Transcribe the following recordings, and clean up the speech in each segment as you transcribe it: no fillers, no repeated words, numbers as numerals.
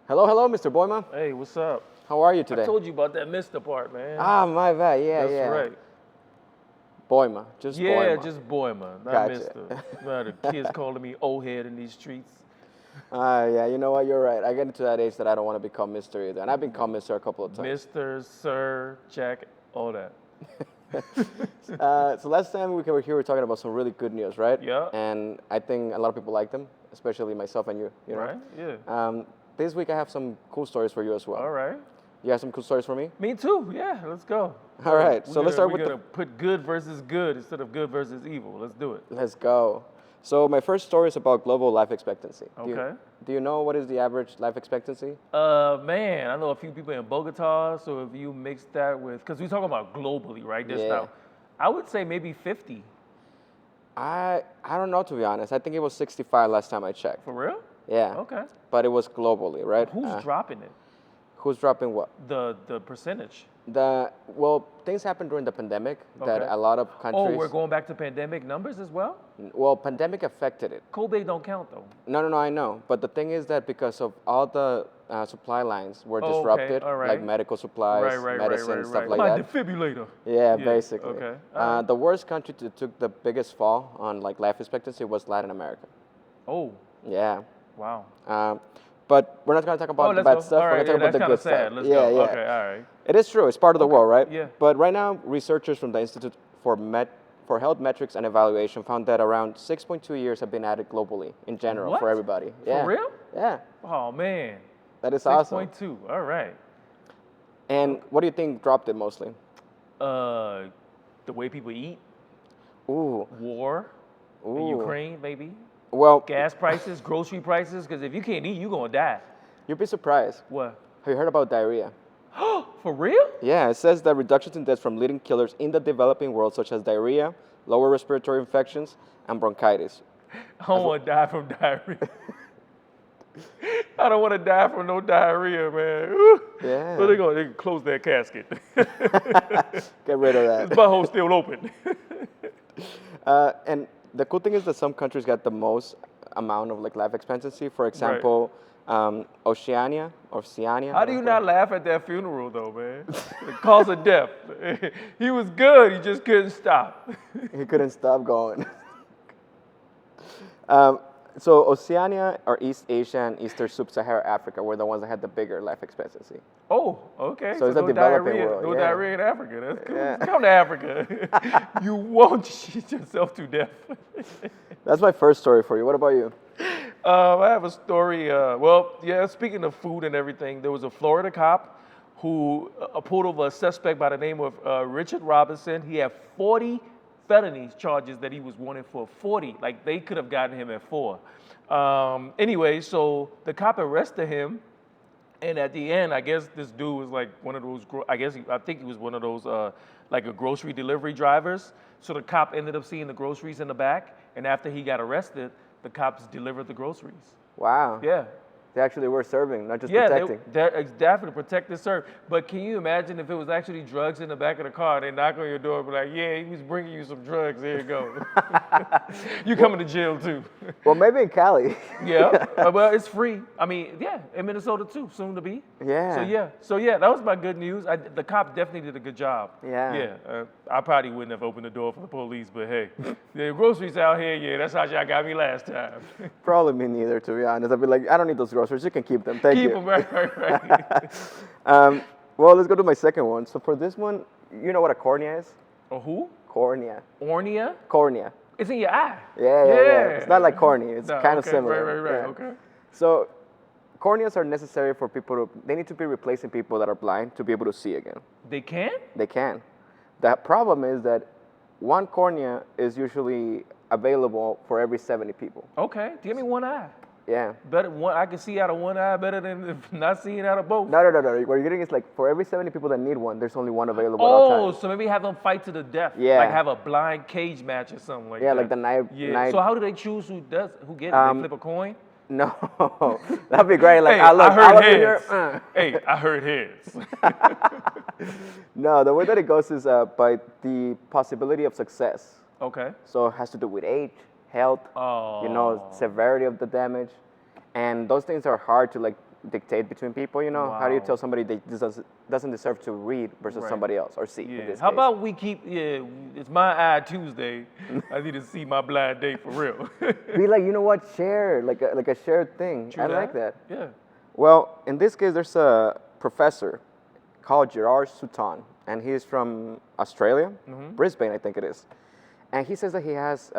Hello, Mr. Boima. Hey, what's up? How are you today? I told you about that Mr. part, man. Ah, my bad. That's Yeah. right. Boima, just Yeah, Boima. just Boima, not Gotcha. Mr. Not the kids calling me old head in these streets. Yeah, you know what? You're right. I get into that age that I don't want to become Mr. either, and I've been called Mr. a couple of times. Mr., Sir, Jack, all that. So last time we were here, we were talking about some really good news, right? Yeah. And I think a lot of people like them, especially myself and you. You know? Right? Yeah. This week I have some cool stories for you as well. All right. You have some cool stories for me? Me too. Yeah, let's go. All right. So let's start with We're gonna put good versus good instead of good versus evil. Let's do it. Let's go. So my first story is about global life expectancy. Okay. Do you know what is the average life expectancy? Man, I know a few people in Bogota. So if you mix that with, because we're talking about globally, right? Just Yeah. now, I would say maybe 50. I don't know, to be honest. I think it was 65 last time I checked. For real? Yeah. Okay. But it was globally, right? Who's dropping it? Who's dropping what? The percentage. Well, things happened during the pandemic that Okay. a lot of countries. Oh, we're going back to pandemic numbers as well? Well, pandemic affected it. COVID don't count though. No, I know. But the thing is that because of all the supply lines were Oh, okay. disrupted, All right. like medical supplies, medicine, stuff like My that. defibrillator. Yeah, Yeah, basically. okay. All right. The worst country that took the biggest fall on like life expectancy was Latin America. Oh, Yeah. wow. But we're not going to talk about the bad stuff. All We're right, going to talk that's about the good sad. stuff. Let's yeah, go. yeah. Okay, all right. It is true. It's part of the world, right? Yeah. But right now, researchers from the Institute for Health Metrics and Evaluation found that around 6.2 years have been added globally in general What? for everybody. Yeah. For real? Yeah. Oh man. That is awesome. 6.2. All right. And what do you think dropped it mostly? The way people eat, Ooh. war in Ooh. Ukraine, maybe. Well, Gas prices, grocery prices, because if you can't eat, you're gonna die. you'd be surprised. What? Have you heard about diarrhea? For real? Yeah, it says that reductions in deaths from leading killers in the developing world, such as diarrhea, lower respiratory infections, and bronchitis. I don't want to die from diarrhea. I don't want to die from no diarrhea, man. Woo. Yeah. Well, they can close that casket. Get rid of This that. butthole's still open. And the cool thing is that some countries got the most amount of like life expectancy. For example, Oceania. How do you not laugh at that funeral, though, man? The cause of death. He was good. He just couldn't stop. He couldn't stop going. So Oceania or East Asia and Eastern Sub-Saharan Africa were the ones that had the bigger life expectancy. Oh, okay. So it's the no developing diarrhea, world, No yeah. diarrhea in Africa. That's cool. Yeah. Come to Africa. You won't cheat yourself to death. That's my first story for you. What about you? I have a story. Speaking of food and everything, there was a Florida cop who pulled over a suspect by the name of Richard Robinson. He had 40 felony charges that he was wanted for. 40. Like, they could have gotten him at 4. Anyway, so the cop arrested him. And at the end, I guess this dude was like one of those, I think he was one of those, like a grocery delivery drivers. So the cop ended up seeing the groceries in the back. And after he got arrested, the cops delivered the groceries. Wow. Yeah. They actually were serving, not just Yeah, protecting. they're definitely protect and serve. But can you imagine if it was actually drugs in the back of the car? They knock on your door and be like, yeah, he was bringing you some drugs. Here you go. You coming to jail too. Well, maybe in Cali. Yeah. Well, it's free. I mean, yeah, in Minnesota too, soon to be. Yeah. So yeah, that was my good news. The cop definitely did a good job. Yeah. Yeah. I probably wouldn't have opened the door for the police, but hey, the groceries out here, yeah, that's how y'all got me last time. Probably me neither, to be honest. I'd be like, I don't need those groceries. You can keep them. Thank you. Keep them, right. Well, let's go to my second one. So for this one, you know what a cornea is? A who? Cornea. Ornea? Cornea. It's in your eye. Yeah. It's not like corny. It's No, kind of okay, similar. Right, Yeah. okay. So corneas are necessary for people they need to be replacing people that are blind to be able to see again. They can? They can. The problem is that one cornea is usually available for every 70 people. Okay, give me one eye. Yeah. Better one. I can see out of one eye better than not seeing out of both. No. What you're getting is like for every 70 people that need one, there's only one available at all Oh, times. so maybe have them fight to the death. Yeah. Like have a blind cage match or something like that. Yeah, like the night. Yeah. So how do they choose who gets it? They flip a coin? No, that'd be great. Like, Hey, I heard look heads. here. Hey, I heard heads. No, the way that it goes is by the possibility of success. Okay. So it has to do with age, health, Oh. severity of the damage. And those things are hard to like dictate between people. You know, how do you Wow. tell somebody they doesn't deserve to read versus Right. somebody else or see? Yeah. In this How case. about we keep? Yeah, it's my eye Tuesday. I need to see my blind date for real. Be like, you know what? Share like a shared thing. True I like that. Yeah. Well, in this case, there's a professor called Gerard Sutton, and he's from Australia, Brisbane, I think it is. And he says that he has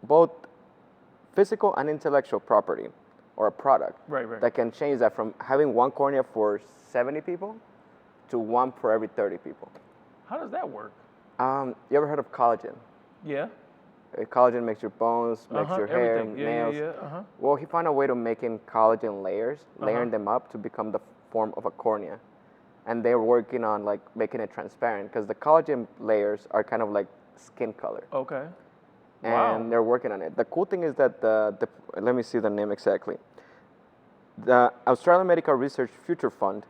both physical and intellectual property or a product Right. Right. that can change that from having one cornea for 70 people to one for every 30 people. How does that work? You ever heard of collagen? Yeah. Collagen makes your bones, makes your hair, Everything. Yeah. nails. Yeah. Well, he found a way to making collagen layers, layering them up to become the form of a cornea. And they're working on like making it transparent because the collagen layers are kind of like skin color. Okay. And Wow. they're working on it. The cool thing is that let me see the name exactly. The Australian Medical Research Future Fund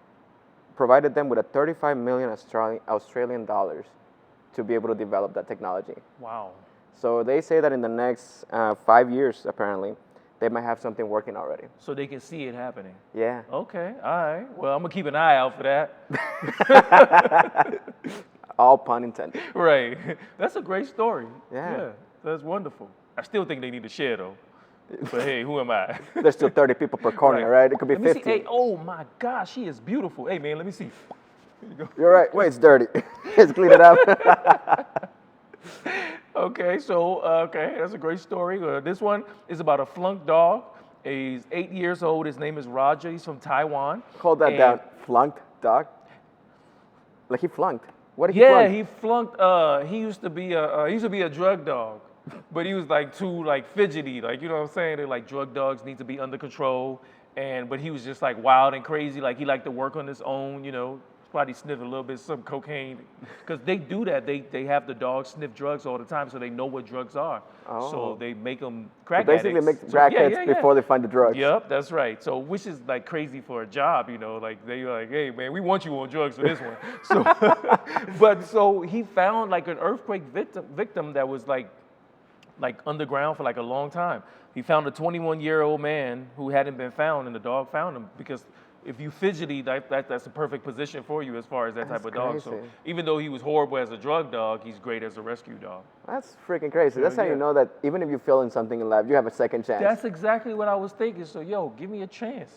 provided them with a 35 million Australian dollars to be able to develop that technology. Wow. So they say that in the next 5 years, apparently, they might have something working already. So they can see it happening. Yeah. Okay. All right. Well, I'm gonna keep an eye out for that. All pun intended. Right. That's a great story. Yeah. That's wonderful. I still think they need to share though. But hey, who am I? There's still 30 people per cornea, right? It could be Let me 50. see. Hey, oh my gosh, she is beautiful. Hey man, let me see. Here you go. You're right. Wait, it's dirty. Let's clean it up. Okay, so that's a great story. This one is about a flunk dog. He's 8 years old. His name is Roger. He's from Taiwan. Hold that And- down. Flunked dog? Like he flunked. What did he flunk? Yeah, he flunked. He used to be a drug dog, but he was like too like fidgety. Like you know what I'm saying? They're like drug dogs need to be under control. But he was just like wild and crazy. Like he liked to work on his own. You know, probably sniff a little bit some cocaine, because they do that. They have the dogs sniff drugs all the time, so they know what drugs are. Oh. So they make them So crack basically addicts. make So, crackheads before they find the drugs. Yep, that's right. So, which is like crazy for a job, you know, like they like, hey man, we want you on drugs for this one. So, so he found like an earthquake victim that was like underground for like a long time. He found a 21-year-old man who hadn't been found, and the dog found him because if you fidgety, that's a perfect position for you as far as that type of dog. So crazy. even though he was horrible as a drug dog, he's great as a rescue dog. That's freaking crazy. That's how yeah. you know that even if you fail in something in life, you have a second chance. That's exactly what I was thinking. So yo, give me a chance.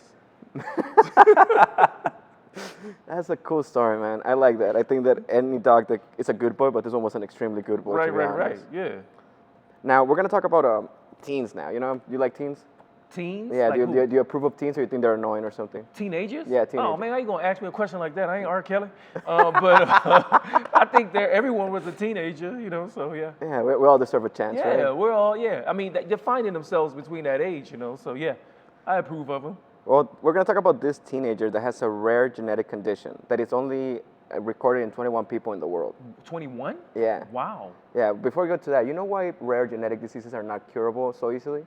That's a cool story, man. I like that. I think that any dog that is a good boy, but this one was an extremely good boy. to be honest. Yeah. Now we're gonna talk about teens. Now, you know, you like teens? Teens? Yeah. Like Do you approve of teens, or you think they're annoying or something? Teenagers? Yeah, Oh teenagers. man, how you gonna ask me a question like that? I ain't R. Kelly. I think everyone was a teenager, you know. So yeah. Yeah, we all deserve a chance, Yeah, right? we're all I mean, they're finding themselves between that age, you know. So yeah, I approve of them. Well, we're gonna talk about this teenager that has a rare genetic condition that is only recorded in 21 people in the world. 21? Yeah. Wow. Yeah. Before we go to that, you know why rare genetic diseases are not curable so easily?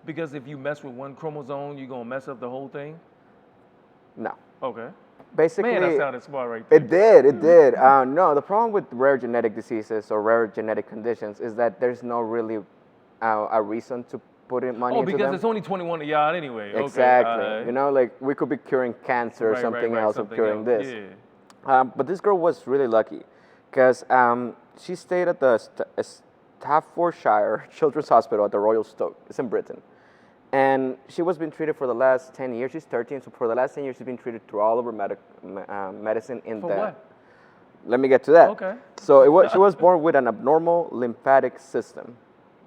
Because if you mess with one chromosome, you're gonna mess up the whole thing. No. Okay. Basically, Man, that sounded smart right there. it did. It did. No, the problem with rare genetic diseases or rare genetic conditions is that there's no really a reason to put in money into because them. it's only 21 of y'all anyway. Okay, Exactly. You know, like we could be curing cancer or Right, something right, else something of curing else. this. Yeah. But this girl was really lucky because she stayed at the Staffordshire Children's Hospital at the Royal Stoke. It's in Britain. And she was being treated for the last 10 years. She's 13, so for the last 10 years, she's been treated through all of her medicine in For that. what? Let me get to that. Okay. So she was born with an abnormal lymphatic system.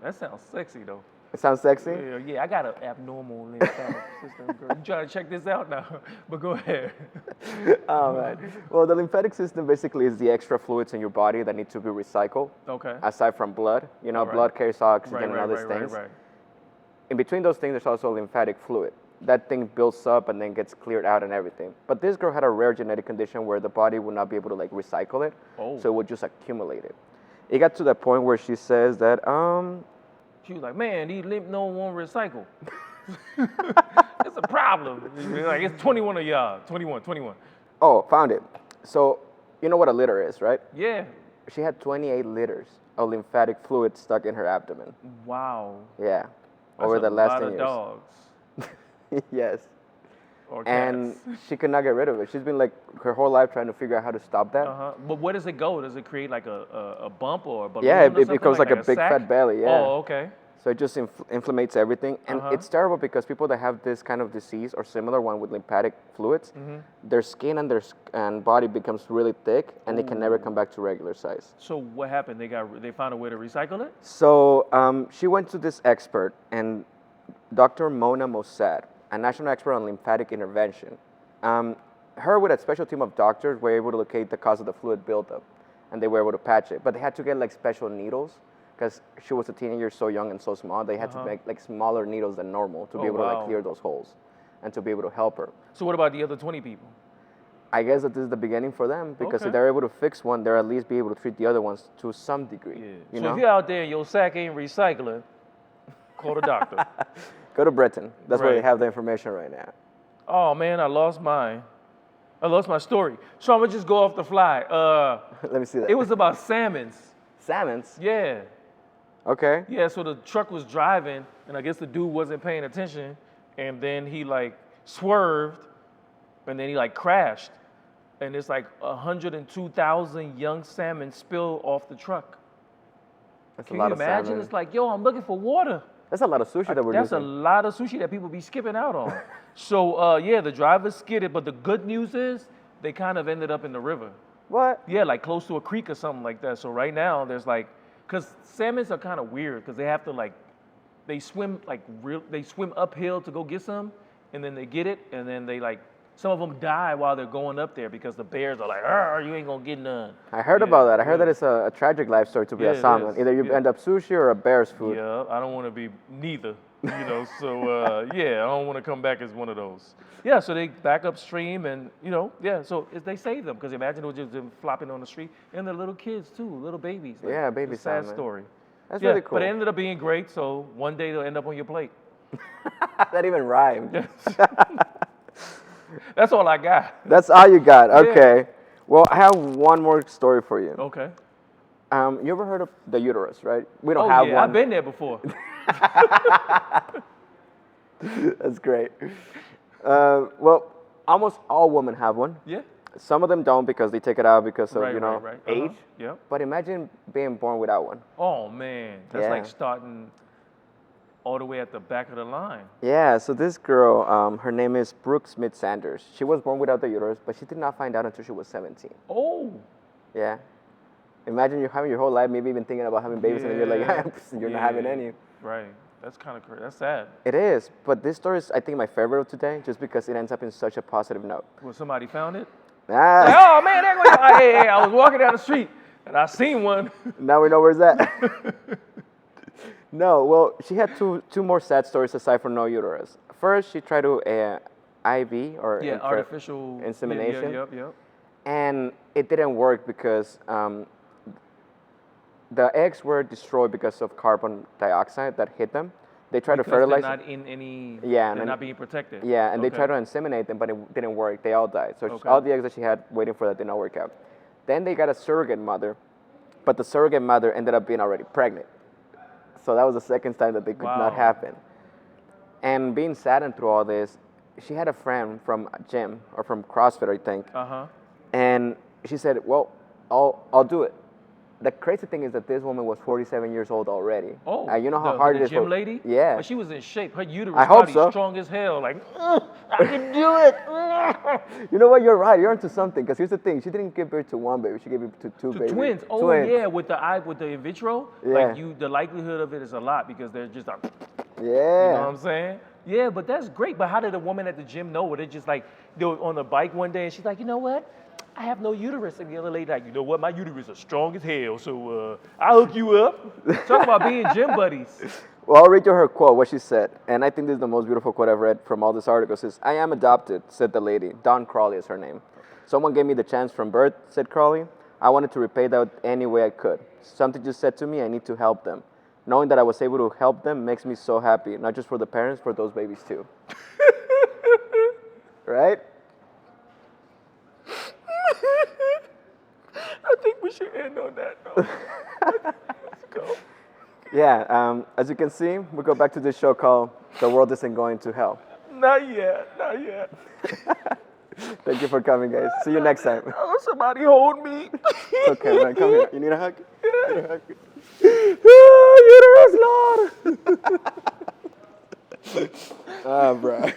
That sounds sexy though. It sounds sexy? Yeah, I got an abnormal lymphatic system, girl. You trying to check this out now? But go ahead. Oh, man. Well, the lymphatic system basically is the extra fluids in your body that need to be recycled. Okay. Aside from blood. You know, All right. blood carries oxygen Right, and right, all these right, things. right. In between those things, there's also lymphatic fluid. That thing builds up and then gets cleared out and everything. But this girl had a rare genetic condition where the body would not be able to like recycle it, Oh. so it would just accumulate it. It got to the point where she says that, She was like, man, these lymph nodes won't recycle. It's a problem. Like, it's 21 of y'all. 21. oh, found it. So you know what a litter is, right? Yeah. She had 28 liters of lymphatic fluid stuck in her abdomen. Wow. Yeah, That's over the last lot 10 of years. dogs. Yes. Or and cats. she could not get rid of it. She's been like her whole life trying to figure out how to stop that. But where does it go? Does it create like a bump or a balloon Yeah, or it something? becomes like a big sack? fat belly. Yeah. Oh, okay. So it just inflammates everything, and it's terrible because people that have this kind of disease or similar one with lymphatic fluids, their skin and and body becomes really thick, and they can never come back to regular size. So what happened? They found a way to recycle it? So she went to this expert, and Dr. Mona Mossad, a national expert on lymphatic intervention. Her with a special team of doctors were able to locate the cause of the fluid buildup, and they were able to patch it. But they had to get like special needles because she was a teenager, so young and so small. They had to make like smaller needles than normal to be able to like clear those holes, and to be able to help her. So what about the other 20 people? I guess that this is the beginning for them because if they're able to fix one, they'll at least be able to treat the other ones to some degree. Yeah. You So know? if you're out there and your sack ain't recycling, call the doctor. Go to Britain. That's where they Right. have the information right now. Oh man, I lost mine. I lost my story. So I'm gonna just go off the fly. Let me see that. It was about salmons. Salmons. Yeah. Okay. Yeah, so the truck was driving, and I guess the dude wasn't paying attention, and then he like swerved, and then he like crashed, and it's like 102,000 young salmon spilled off the truck. That's Can a lot you of imagine? salmon. It's like, yo, I'm looking for water. That's a lot of sushi that we're That's a using. lot of sushi that people be skipping out on. So yeah, the driver skidded, but the good news is they kind of ended up in the river. What? Yeah, like close to a creek or something like that. So right now there's like, cause salmons are kind of weird because they have to like, they swim like they swim uphill to go get some, and then they get it, and then they like, some of them die while they're going up there because the bears are like, you ain't gonna get none. I heard about that. I heard that it's a tragic life story to be Yeah, a it salmon. is. Either you Yeah. end up sushi or a bear's food. Yeah, I don't want to be neither, you know. So yeah, I don't want to come back as one of those. Yeah, so they back upstream, and you know, yeah. So they save them because imagine it was just them flopping on the street, and the little kids too, little babies. Like, Yeah, baby it's a sad salmon. story. That's Yeah, really cool. but it ended up being great. So one day they'll end up on your plate. That even rhymed. That's all I got. That's all you got. Okay. Well, I have one more story for you. Okay. You ever heard of the uterus, right? We don't Oh have yeah, one. I've been there before. That's great. Well, almost all women have one. Yeah. Some of them don't because they take it out because of, Right, you know, right. age. Yeah. But imagine being born without one. Oh man, that's Yeah. like starting all the way at the back of the line. Yeah, so this girl, her name is Brooke Smith Sanders. She was born without the uterus, but she did not find out until she was 17. Oh. Yeah. Imagine you having your whole life, maybe even thinking about having babies, and then you're like, you're not having any. Right. That's kind of crazy. That's sad. It is, but this story is, I think, my favorite of today, just because it ends up in such a positive note. Well, somebody found it. Ah, Like, oh man, there goes. Hey, I was walking down the street and I seen one. now we know where's that. No, well, she had two more sad stories aside from no uterus. First, she tried to IV or Yeah, artificial insemination. Yep. And it didn't work because the eggs were destroyed because of carbon dioxide that hit them. They tried to fertilize. They're not in any. Yeah, They're and not being protected. Yeah, and they Okay. tried to inseminate them, but it didn't work. They all died. So Okay. all the eggs that she had waiting for that did not work out. Then they got a surrogate mother, but the surrogate mother ended up being already pregnant. So that was the second time that they could Wow. not happen. And being saddened through all this, she had a friend from a gym or from CrossFit, I think, and she said, "Well, I'll do it." The crazy thing is that this woman was 47 years old already. Oh, You know how the, hard the it is gym for lady? Yeah. But she was in shape. Her uterus I hope body so. strong as hell. Like, I can do it. You know what? You're right. You're onto something. Because here's the thing: she didn't give birth to one baby. She gave birth to two babies. twins. Oh Twins. yeah, with the in vitro. Yeah. Like the likelihood of it is a lot because they're just like, Yeah. you know what I'm saying? Yeah, but that's great. But how did a woman at the gym know? Were they just like they were on a bike one day and she's like, you know what? I have no uterus. And the other lady like, you know what? My uterus is strong as hell. So I'll hook you up. Talk about being gym buddies. Well, I'll read you her quote, what she said. And I think this is the most beautiful quote I've read from all this article. It says, "I am adopted," said the lady. Dawn Crawley is her name. "Someone gave me the chance from birth," said Crawley. "I wanted to repay that any way I could. Something just said to me, I need to help them. Knowing that I was able to help them makes me so happy, not just for the parents, for those babies too." Right? I think we should end on that note. Let's go. Yeah, as you can see, we go back to this show called The World Isn't Going to Hell. Not yet. Not yet. Thank you for coming, guys. See you next time. Oh, somebody hold me. It's okay, man. Come here. You need a hug? You need a hug? Uterus, Lord. Ah, bro.